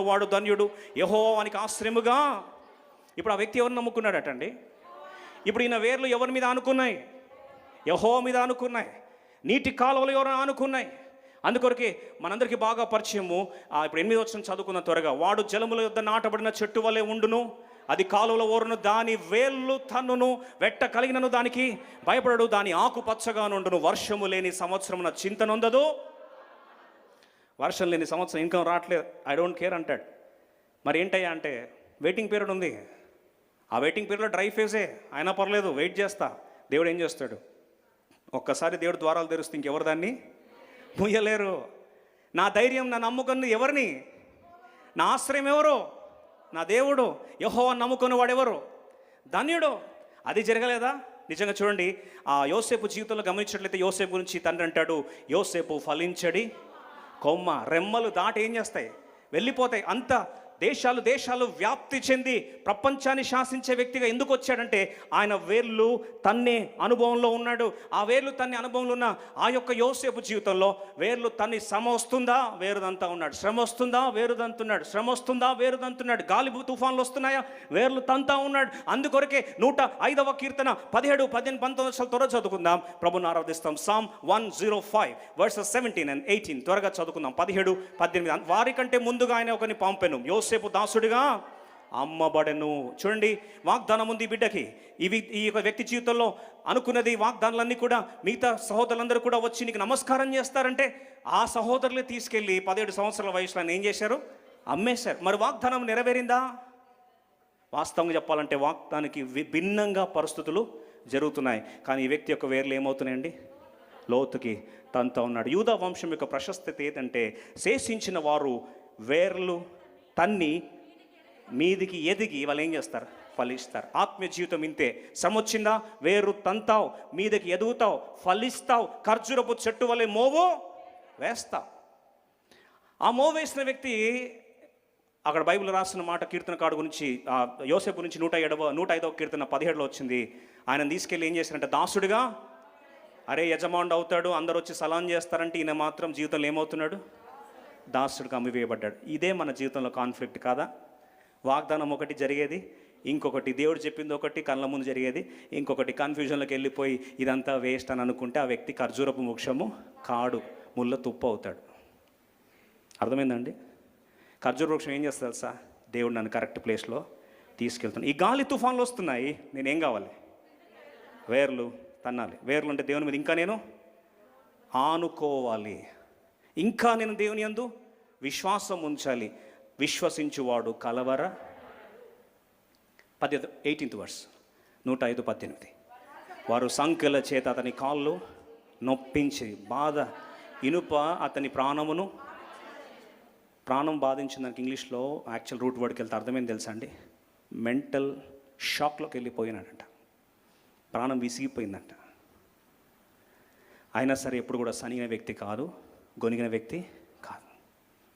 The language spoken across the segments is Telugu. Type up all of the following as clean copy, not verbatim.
వాడు ధన్యుడు, యెహోవానికి ఆశ్రయముగా. ఇప్పుడు ఆ వ్యక్తి ఎవరిని నమ్ముకున్నాడటండి? ఇప్పుడు ఈయన వేర్లు ఎవరి మీద ఆనుకున్నాయి? యెహోవా మీద ఆనుకున్నాయి. నీటి కాలువలు ఎవరు ఆనుకున్నాయి? అందుకొరకే మనందరికీ బాగా పరిచయము. ఇప్పుడు 8వ వచనం చదువుకున్న త్వరగా. వాడు జలముల యొద్ద నాటబడిన చెట్టు వలె ఉండును, అది కాలువల ఓరును, దాని వేళ్ళు తన్నును, వెట్ట కలిగినను దానికి భయపడడు, దాని ఆకు పచ్చగా నుండును, వర్షము లేని సంవత్సరమున చింత నొందదు. వర్షం లేని సంవత్సరం ఇన్కమ్ రావట్లేదు, ఐ డోంట్ కేర్ అంటాడు. మరి ఏంటయ్యా అంటే వెయిటింగ్ పీరియడ్ ఉంది. ఆ వెయిటింగ్ పీరియడ్లో డ్రై ఫేజే, అయినా పర్లేదు వెయిట్ చేస్తా. దేవుడు ఏం చేస్తాడు? ఒక్కసారి దేవుడు ద్వారాలు తెరుస్తే ఇంకెవరు దాన్ని ముయ్యలేరు. నా ధైర్యం, నా నమ్ముకుని ఎవరిని? నా ఆశ్రయం ఎవరు? నా దేవుడు. యెహోవాను నమ్ముకున్న వాడెవరు? ధన్యుడు. అది జరగలేదా? నిజంగా చూడండి, ఆ యోసేపు జీవితంలో గమనించినట్లయితే యోసేపు గురించి తండ్రి అంటాడు, యోసేపు ఫలించడి కొమ్మ. రెమ్మలు దాటి ఏం చేస్తాయి? వెళ్ళిపోతాయి. అంత దేశాలు వ్యాప్తి చెంది ప్రపంచాన్ని శాసించే వ్యక్తిగా ఎందుకు వచ్చాడంటే ఆయన వేర్లు తన్నే అనుభవంలో ఉన్నాడు. ఆ వేర్లు తన్ని అనుభవంలో ఉన్న ఆ యొక్క యోసేపు జీవితంలో వేర్లు తన్ని శ్రమ వస్తుందా వేరుదంతా ఉన్నాడు, శ్రమ వస్తుందా వేరుదంతున్నాడు, శ్రమ వస్తుందా వేరుదంతున్నాడు, గాలి తుఫాన్లు వస్తున్నాయా వేర్లు తంతా ఉన్నాడు. అందుకొరకే 105వ కీర్తన 17, 18, 19 త్వరగా చదువుకుందాం. ప్రభుని ఆరాధిస్తాం. Psalm 105 verses 17 and 18 త్వరగా చదువుకుందాం. 17, 18. వారికంటే ముందుగా ఆయన ఒకరిని పంపెను, యోసేపు దాసుడిగా అమ్మబడెను. చూడండి, వాగ్దానం ఉంది బిడ్డకి. ఈ యొక్క వ్యక్తి జీవితంలో అనుకున్నది వాగ్దానాలన్నీ కూడా మిగతా సహోదరులందరూ కూడా వచ్చి నీకు నమస్కారం చేస్తారంటే ఆ సహోదరులే తీసుకెళ్ళి 17 సంవత్సరాల వయసులో ఏం చేశారు? అమ్మేశారు. మరి వాగ్దానం నెరవేరిందా? వాస్తవంగా చెప్పాలంటే వాగ్దానానికి భిన్నంగా పరిస్థితులు జరుగుతున్నాయి. కానీ ఈ వ్యక్తి యొక్క వేర్లు ఏమవుతున్నాయండి? లోతుకి తంతా ఉన్నాడు. యూదా వంశం యొక్క ప్రశస్తత ఏంటంటే శేషించిన వారు వేర్లు తన్ని మీదికి ఎదిగి వాళ్ళు ఏం చేస్తారు? ఫలిస్తారు. ఆత్మీయ జీవితం ఇంతే. శ్రమ వచ్చిందా వేరు తంతావు, మీదకి ఎదుగుతావు, ఫలిస్తావు. ఖర్జూరపు చెట్టు వలె మోవో వేస్తావు. ఆ మోవ వేసిన వ్యక్తి అక్కడ బైబిల్ రాసిన మాట కీర్తనకాడు గురించి, యోసేపు గురించి 105వ కీర్తన 17లో వచ్చింది. ఆయన తీసుకెళ్ళి ఏం చేశారంటే దాసుడిగా, అరే యజమానుడు అవుతాడు, అందరూ వచ్చి సలాం చేస్తారంటే ఈయన మాత్రం జీవితంలో ఏమవుతున్నాడు? దాసుడికి అమ్మివేయబడ్డాడు. ఇదే మన జీవితంలో కాన్ఫ్లిక్ట్ కాదా? వాగ్దానం ఒకటి జరిగేది, ఇంకొకటి దేవుడు చెప్పింది ఒకటి కళ్ళ ముందు జరిగేది, ఇంకొకటి కన్ఫ్యూజన్లోకి వెళ్ళిపోయి ఇదంతా వేస్ట్ అని అనుకుంటే ఆ వ్యక్తి ఖర్జూరపు వృక్షము కాడు, ముళ్ళ తుప్పు అవుతాడు. అర్థమైందండి? ఖర్జూర వృక్షం ఏం చేస్తుంది తెలుసా? దేవుడు నన్ను కరెక్ట్ ప్లేస్లో తీసుకెళ్తున్నాను. ఈ గాలి తుఫాన్లు వస్తున్నాయి, నేనేం కావాలి? వేర్లు తన్నాలి. వేర్లు అంటే దేవుని మీద ఇంకా నేను ఆనుకోవాలి, ఇంకా నేను దేవుని యందు విశ్వాసం ఉంచాలి. విశ్వసించువాడు కలవర 18th verse 105:18. వారు సంఖ్యల చేత అతని కాళ్ళు నొప్పించి బాధ ఇనుప అతని ప్రాణం బాధించిన దానికి ఇంగ్లీష్లో యాక్చువల్ రూట్ వర్డ్కి వెళ్తే అర్థమైంది తెలుసా అండి? మెంటల్ షాక్లోకి వెళ్ళిపోయినాడంట, ప్రాణం విసిగిపోయిందంట. అయినా సరే ఎప్పుడు కూడా సనిగిన వ్యక్తి కాదు, గొనిగిన వ్యక్తి కాదు.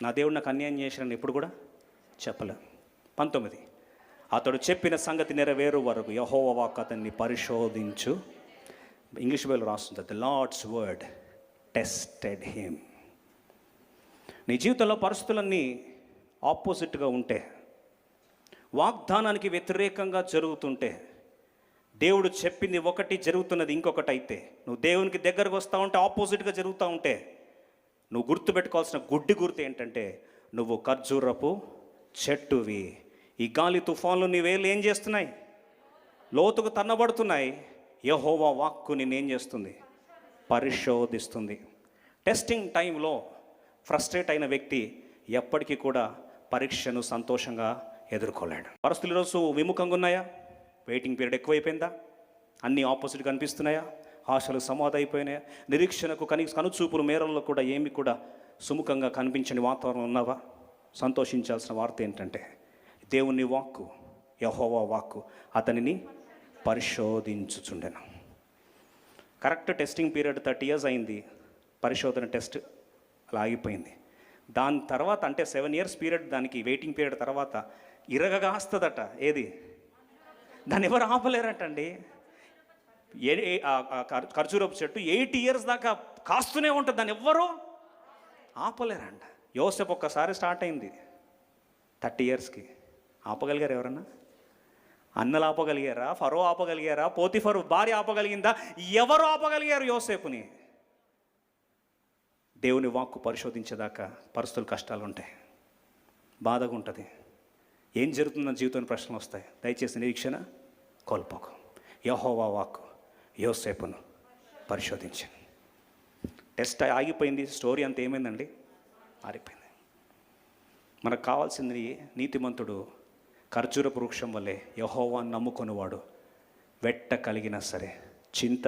నా దేవుడు నాకు అన్యాయం చేశాడని ఎప్పుడు కూడా చెప్పలే. 19, అతడు చెప్పిన సంగతి నెరవేరు వరకు యెహోవా వాక్కు అతన్ని పరిశోధించు. ఇంగ్లీష్ బైబిల్లో రాస్తుంది, the Lord's word tested him. నీ జీవితంలో పరిస్థితులన్నీ ఆపోజిట్గా ఉంటే, వాగ్దానానికి వ్యతిరేకంగా జరుగుతుంటే, దేవుడు చెప్పింది ఒకటి జరుగుతున్నది ఇంకొకటి అయితే, నువ్వు దేవునికి దగ్గరకు వస్తూ ఉంటే ఆపోజిట్గా జరుగుతూ ఉంటే, నువ్వు గుర్తుపెట్టుకోవాల్సిన గుర్తు ఏంటంటే నువ్వు ఖర్జూరపు చెట్టువి. ఈ గాలి తుఫాన్లు నీ వేలు ఏం చేస్తున్నాయి? లోతుకు తన్నబడుతున్నాయి. యెహోవా వాక్కు నిన్నేం చేస్తుంది? పరిశోధిస్తుంది. టెస్టింగ్ టైంలో ఫ్రస్ట్రేట్ అయిన వ్యక్తి ఎప్పటికీ కూడా పరీక్షను సంతోషంగా ఎదుర్కోలేడు. పరిస్థితులు ఈరోజు విముఖంగా ఉన్నాయా? వెయిటింగ్ పీరియడ్ ఎక్కువైపోయిందా? అన్నీ ఆపోజిట్ కనిపిస్తున్నాయా? ఆశలు సమాధి అయిపోయినాయా? నిరీక్షణకు కనుచూపులు మేరల్లో కూడా ఏమి కూడా సుముఖంగా కనిపించని వాతావరణం ఉన్నావా? సంతోషించాల్సిన వార్త ఏంటంటే దేవుని వాక్కు, యెహోవా వాక్కు అతనిని పరిశోధించుచుండెను. కరెక్ట్ టెస్టింగ్ పీరియడ్ 30 years అయింది. పరిశోధన టెస్ట్ అలా ఆగిపోయింది. దాని తర్వాత అంటే 7 years పీరియడ్, దానికి వెయిటింగ్ పీరియడ్ తర్వాత ఇరగగాస్తుందట. ఏది? దాన్ని ఎవరు ఆపలేరటండి. ఖర్జూరపు చెట్టు 8 years దాకా కాస్తూనే ఉంటుంది, దాన్ని ఎవ్వరూ ఆపలేరంట. యోసేపు ఒక్కసారి స్టార్ట్ అయింది, 30 ఇయర్స్కి ఆపగలిగారు ఎవరన్నా? అన్నలు ఆపగలిగారా? ఫరో ఆపగలిగారా? పోతిఫరు భార్య ఆపగలిగిందా? ఎవరు ఆపగలిగారు యోసేపుని? దేవుని వాక్కు పరిశోధించేదాకా పరిస్థితులు కష్టాలు ఉంటాయి, బాధగా ఉంటుంది. ఏం జరుగుతుందని జీవితంలో ప్రశ్నలు వస్తాయి. దయచేసి నిరీక్షణ కోల్పోకు. యెహోవా వాక్కు యోసేపును పరిశోధించాను. టెస్ట్ ఆగిపోయింది, స్టోరీ అంతా ఏమైందండి? ఆరిపోయింది. మనకు కావాల్సింది నీతిమంతుడు ఖర్జూరపు వృక్షం వల్లే యెహోవాను నమ్ముకొనివాడు వెట్ట కలిగినా సరే చింత.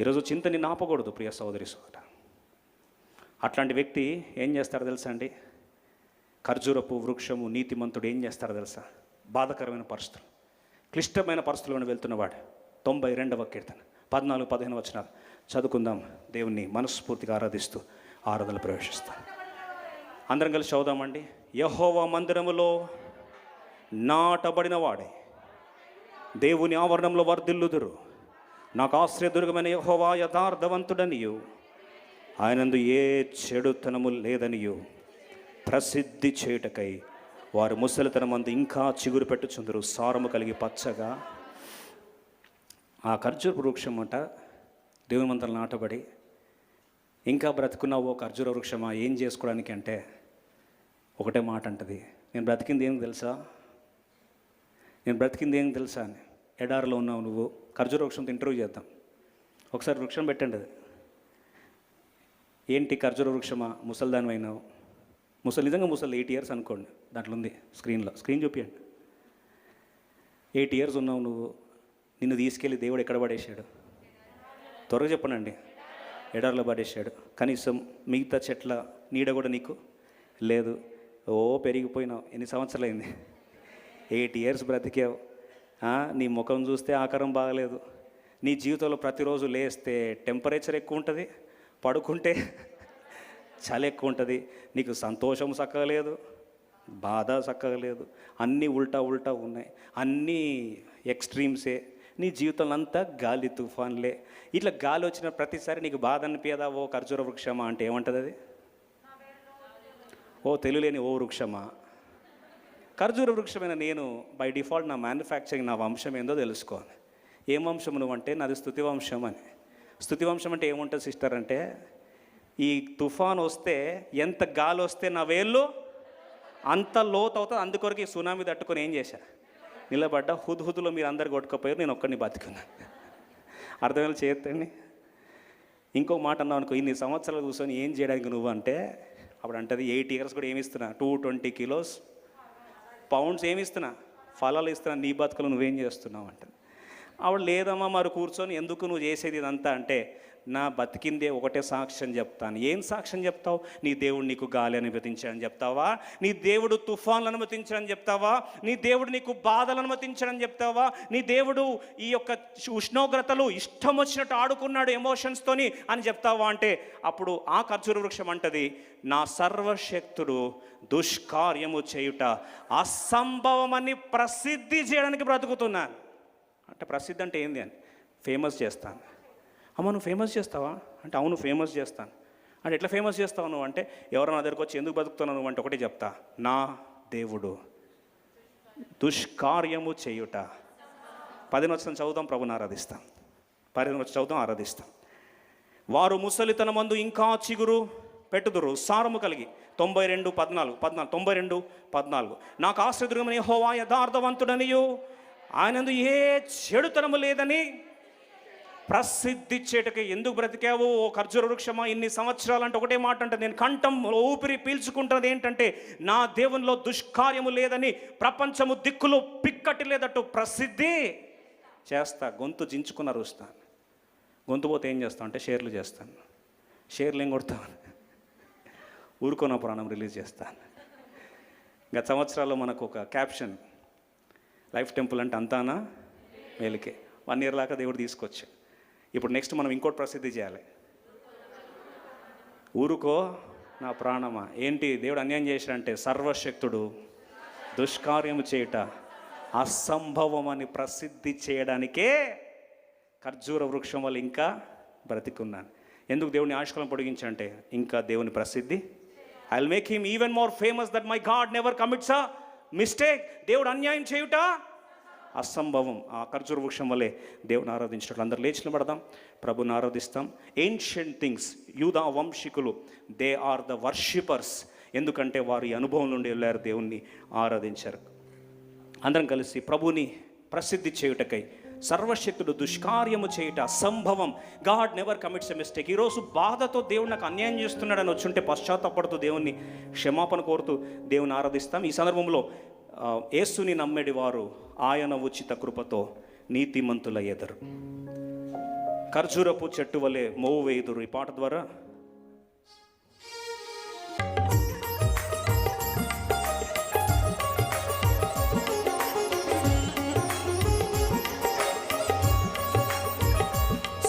ఈరోజు చింత నిన్ను ఆపకూడదు ప్రియ సోదరి సోదర. అట్లాంటి వ్యక్తి ఏం చేస్తారో తెలుసా అండి? ఖర్జూరపు వృక్షము నీతిమంతుడు ఏం చేస్తారో తెలుసా? బాధకరమైన పరిస్థితులు, క్లిష్టమైన పరిస్థితులను వెళ్తున్నవాడు. 92వ కీర్తన 14-15 వచనాలు చదువుకుందాం. దేవుణ్ణి మనస్ఫూర్తిగా ఆరాధిస్తూ ఆరాధనలు ప్రవేశిస్తాం. అందరం కలిసి చదువుదామండి. యెహోవా మందిరములో నాటబడిన వాడే దేవుని ఆవరణంలో వర్ధిల్లుదురు. నాకు ఆశ్రయదుర్గమైన యెహోవా యథార్థవంతుడనియు ఆయనందు ఏ చెడుతనము లేదనియు ప్రసిద్ధి చేయుటకై వారు ముసలితనమందు ఇంకా చిగురు పెట్టుచుందరు. సారము కలిగి పచ్చగా. ఆ ఖర్జూర వృక్షం అంట దేవుని మందిరం నాటబడి ఇంకా బ్రతుకున్నావు. ఖర్జూర వృక్షమా ఏం చేసుకోవడానికి అంటే ఒకటే మాట అంటది, నేను బ్రతికింది ఏం తెలుసా? నేను బ్రతికింది ఏం తెలుసా అని. ఎడారిలో ఉన్నావు నువ్వు. ఖర్జూర వృక్షంతో ఇంటర్వ్యూ చేద్దాం. ఒకసారి వృక్షం పెట్టండి. అది ఏంటి? ఖర్జూర వృక్షమా? ముసలిదాని అయినావు. నిజంగా ముసలి 8 ఇయర్స్ అనుకోండి. దాంట్లో ఉంది స్క్రీన్ చూపించండి. 8 ఇయర్స్ ఉన్నావు నువ్వు. నిన్ను తీసుకెళ్ళి దేవుడు ఎక్కడ పడేశాడు? త్వరగా చెప్పనండి. ఎడారిలో పడేశాడు. కనీసం మిగతా చెట్ల నీడ కూడా నీకు లేదు. పెరిగిపోయినావు. ఎన్ని సంవత్సరాలు అయింది? 8 ఇయర్స్ బ్రతికావు. నీ ముఖం చూస్తే ఆకారం బాగలేదు. నీ జీవితంలో ప్రతిరోజు లేస్తే టెంపరేచర్ ఎక్కువ ఉంటుంది, పడుకుంటే చలి ఎక్కువ ఉంటుంది. నీకు సంతోషం చక్కగా లేదు, బాధ చక్కగా లేదు. అన్నీ ఉల్టా ఉన్నాయి. అన్నీ ఎక్స్ట్రీమ్సే. నీ జీవితంలో అంతా గాలి తుఫాన్లే. ఇట్లా గాలి వచ్చిన ప్రతిసారి నీకు బాధ అనిపించదా? ఓ ఖర్జూర వృక్షమా అంటే ఏమంటుంది అది? ఓ తెలియలేని ఓ వృక్షమా? ఖర్జూర వృక్షమైన నేను బై డిఫాల్ట్ నా మ్యానుఫ్యాక్చరింగ్, నా వంశం ఏందో తెలుసుకోవాలి. ఏం వంశం నువ్వు అంటే నాది స్తుతి వంశం అని. స్తుతి వంశం అంటే ఏముంటుంది సిస్టర్ అంటే, ఈ తుఫాన్ వస్తే ఎంత గాలి వస్తే నా వేళ్ళు అంత లోతు అవుతుంది. అందుకొరకు ఈ సునామీ తట్టుకొని ఏం చేశా? నిలబడ్డా. హుద్హుద్లో మీరు అందరు కొట్టుకపోయారు, నేను ఒక్కడిని బతుకున్నా. అర్థమేలా చేయొద్దండి. ఇంకో మాట అన్నావు అనుకో, ఇన్ని సంవత్సరాలు కూర్చొని ఏం చేయడానికి నువ్వు అంటే, అప్పుడు అంటది 8 ఇయర్స్ కూడా ఏమి ఇస్తున్నా? 220 కిలోస్ పౌండ్స్ ఏమి ఇస్తున్నా? ఫలాలు ఇస్తున్నా. నీ బతుకులు నువ్వేం చేస్తున్నావు అంటే, ఆవిడ లేదమ్మా మరి కూర్చొని ఎందుకు నువ్వు చేసేది ఇదంతా అంటే, నా బతికిందే ఒకటే సాక్ష్యం చెప్తాను. ఏం సాక్ష్యం చెప్తావు? నీ దేవుడు నీకు గాలి అనుమతించాడని చెప్తావా? నీ దేవుడు తుఫాన్లు అనుమతించాడని చెప్తావా? నీ దేవుడు నీకు బాధలు అనుమతించాడని చెప్తావా? నీ దేవుడు ఈ యొక్క ఉష్ణోగ్రతలు ఇష్టం వచ్చినట్టు ఆడుకున్నాడు ఎమోషన్స్తోని అని చెప్తావా అంటే, అప్పుడు ఆ ఖర్జూర వృక్షం అంటది, నా సర్వశక్తుడు దుష్కార్యము చేయుట అసంభవమని ప్రసిద్ధి చేయడానికి బ్రతుకుతున్నాను. అంటే ప్రసిద్ధి అంటే ఏంది అని? ఫేమస్ చేస్తాను. అమ్మ నువ్వు ఫేమస్ చేస్తావా అంటే, అవును ఫేమస్ చేస్తాను. అంటే ఎట్లా ఫేమస్ చేస్తావు నువ్వు అంటే, ఎవరైనా నా దగ్గరకు వచ్చి ఎందుకు బతుకుతున్నావు నువ్వు అంటే ఒకటే చెప్తా, నా దేవుడు దుష్కార్యము చేయుట. 10 వచనం చదువుతాం, ప్రభుని ఆరాధిస్తాం. 10 వచనం చదువుతాం, ఆరాధిస్తాం. వారు ముసలితనమందు ఇంకా చిగురు పెట్టుదురు, సారము కలిగి. 92:14 నాకు ఆశ్రయదుర్గమైన యెహోవా యథార్థవంతుడనియు ఆయనందు ఏ చెడుతనము లేదని ప్రసిద్ధి చేటకి. ఎందుకు బ్రతికావు ఓ ఖర్జూర వృక్షమా ఇన్ని సంవత్సరాలు అంటే ఒకటే మాట అంటే, నేను కంఠం ఊపిరి పీల్చుకుంటున్నది ఏంటంటే, నా దేవునిలో దుష్కార్యము లేదని, ప్రపంచము దిక్కులు పిక్కటి లేదట్టు ప్రసిద్ధి చేస్తా. గొంతు జించుకున్న అరుస్తాను. గొంతు పోతే ఏం చేస్తాను అంటే షేర్లు చేస్తాను. షేర్లు ఏం కొడతాను? ఊరుకున్న పురాణం రిలీజ్ చేస్తాను. గత సంవత్సరాల్లో మనకు ఒక క్యాప్షన్, లైఫ్ టెంపుల్ అంటే అంతానా మేలుకే. 1 ఇయర్ దాకా దేవుడు తీసుకొచ్చి, ఇప్పుడు నెక్స్ట్ మనం ఇంకోటి ప్రసిద్ధి చేయాలి. ఊరుకో నా ప్రాణమా. ఏంటి దేవుడు అన్యాయం చేశాడంటే, సర్వశక్తుడు దుష్కార్యము చేయుట అసంభవం అని ప్రసిద్ధి చేయడానికే ఖర్జూర వృక్షం వల్ల ఇంకా బ్రతికున్నాను. ఎందుకు దేవుని ఆయుష్కాలం పొడిగించంటే, ఇంకా దేవుని ప్రసిద్ధి I will make him even more famous that my God never commits a mistake. దేవుడు అన్యాయం చేయుట అసంభవం. ఆ ఖర్జూర వృక్షం వల్లే దేవుని ఆరాధించినట్లు అందరూ లేచి నిలబడదాం, ప్రభుని ఆరాధిస్తాం. ఏన్షియంట్ థింగ్స్, యూదా వంశీకులు, దే ఆర్ ద వర్షిపర్స్. ఎందుకంటే వారు ఈ అనుభవం నుండి వెళ్ళారు, దేవుణ్ణి ఆరాధించారు. అందరం కలిసి ప్రభుని ప్రసిద్ధి చేయుటకై, సర్వశక్తుడు దుష్కార్యము చేయుట అసంభవం. God never commits a mistake. ఈరోజు బాధతో దేవుడు నాకు అన్యాయం చేస్తున్నాడని వచ్చుంటే పశ్చాత్తాపడుతూ దేవుణ్ణి క్షమాపణ కోరుతూ దేవుని ఆరాధిస్తాం. ఈ సందర్భంలో యేసుని నమ్మెడి వారు ఆయన ఉచిత కృపతో నీతిమంతులయ్యెదరు, ఖర్జూరపు చెట్టు వలె మోవు వేయుదురు. ఈ పాట ద్వారా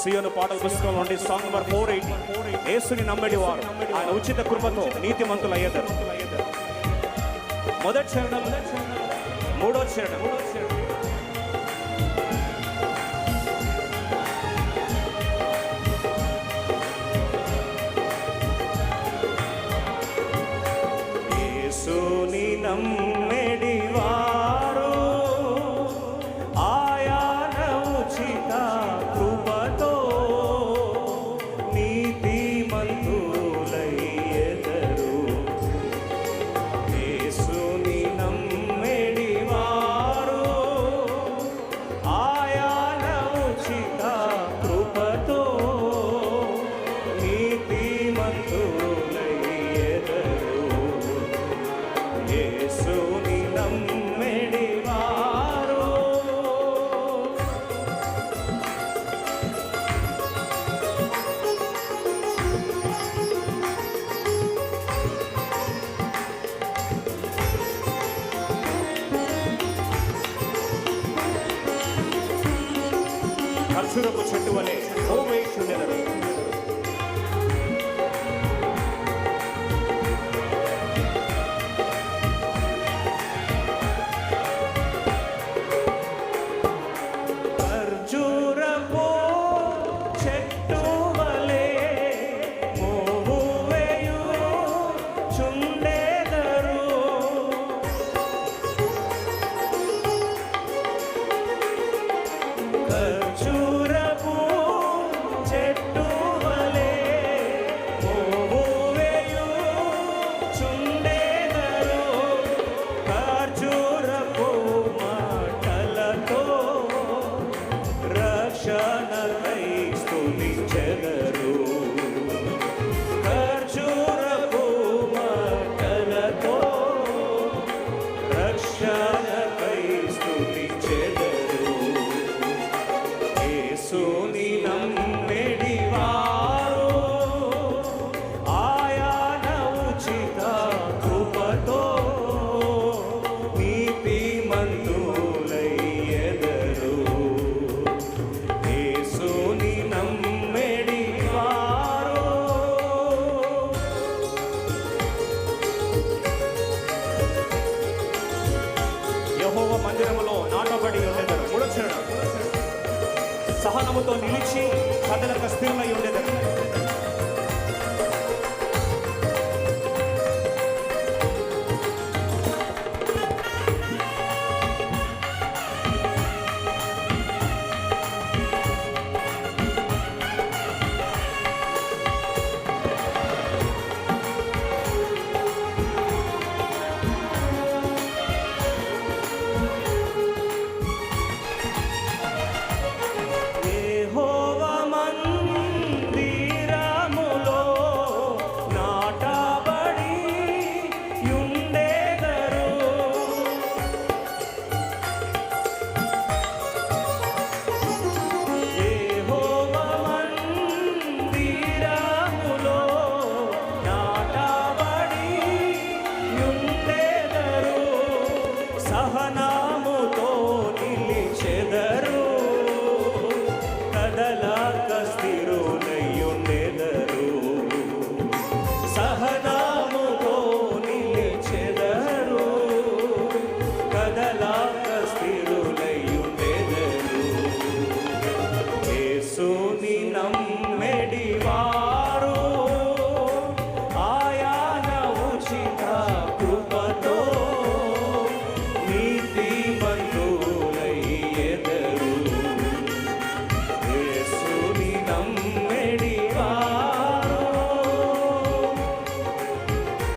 సియోను పాటల పుస్తకం నుండి సాంగ్ నెంబర్ 480. యేసుని నమ్మెడి వారు ఆయన ఉచిత కృపతో నీతిమంతులయ్యెదరు. మొదటి చరణం, మూడో చరణం. యేసుని నమ్మెడి వారు ఆయన ఉచిత కృపతో నీతిమంతులయ్యెదరు. యేసుని నమ్మెడి వారు ఆయన ఉచిత కృపతో నీతిమంతులయ్యెదరు. యేసుని నమ్మెడి వారు. ఖర్జూరపు చెట్టు వలె మోవేయుచుండెదరు. ఖర్జూరపు చెట్టు వలె మోవు వేయుచుండెదరు. ఖర్జూరపు చెట్టు వలె మోవు వేయుచుండెదరు. ఖర్జూరపు మాటలతో రక్షణకై స్తుతించెదరు. ఖర్జూరపు మాటలతో రక్షణకై స్తుతించెదరు. యేసుని నమ్మెడి వారు ఆయన ఉచిత కృపతో నీతిమంతులయ్యెదరు. యేసుని నమ్మెడి వారు. యెహోవా మందిరములో నాటబడి ఉండెదరు. మూడో చరణం. సహనముతో నిలిచి కదలక స్థిరమై ఉండేదరు. యెహోవా మందిరములో నాటబడి ఉండెదరు. యెహోవా మందిరములో నాటబడి ఉండెదరు. సహన